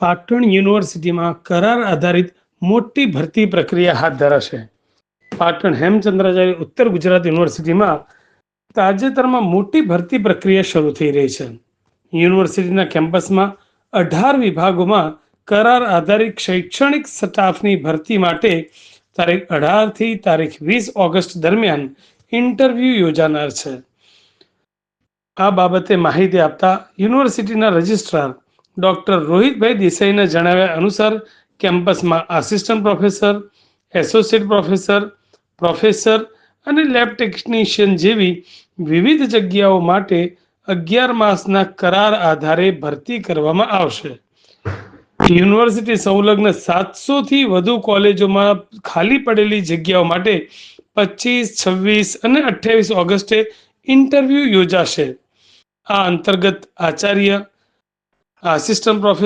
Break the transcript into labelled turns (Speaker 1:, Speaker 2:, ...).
Speaker 1: પાટણ યુનિવર્સિટીમાં કરાર આધારિત મોટી ભરતી પ્રક્રિયા હાથ ધરાશે. પાટણ હેમચંદ્રાચાર્ય ઉત્તર ગુજરાત યુનિવર્સિટીમાં તાજેતરમાં મોટી ભરતી પ્રક્રિયા શરૂ થઈ રહી છે. યુનિવર્સિટીના કેમ્પસમાં 18 વિભાગોમાં કરાર આધારિત શૈક્ષણિક સ્ટાફની ભરતી માટે તારીખ 18 થી તારીખ 20 ઓગસ્ટ દરમિયાન ઇન્ટરવ્યૂ યોજાનાર છે. આ બાબતે માહિતી આપતા યુનિવર્સિટીના રજિસ્ટ્રાર ડોક્ટર રોહિતભાઈ દેસાઈના જણાવ્યા અનુસાર કેમ્પસમાં assistant professor, associate professor, professor અને લેબ ટેકનિશિયન જેવી વિવિધ જગ્યાઓ માટે 11 માસના કરાર આધારે ભરતી કરવામાં આવશે. યુનિવર્સિટી સંલગ્ન 700 થી વધુ કોલેજોમાં ખાલી પડેલી જગ્યાઓ માટે 25, 26 અને 28 ઓગસ્ટે ઇન્ટરવ્યૂ યોજાશે. આ અંતર્ગત આચાર્ય, આસિસ્ટન્ટ પ્રોફેસર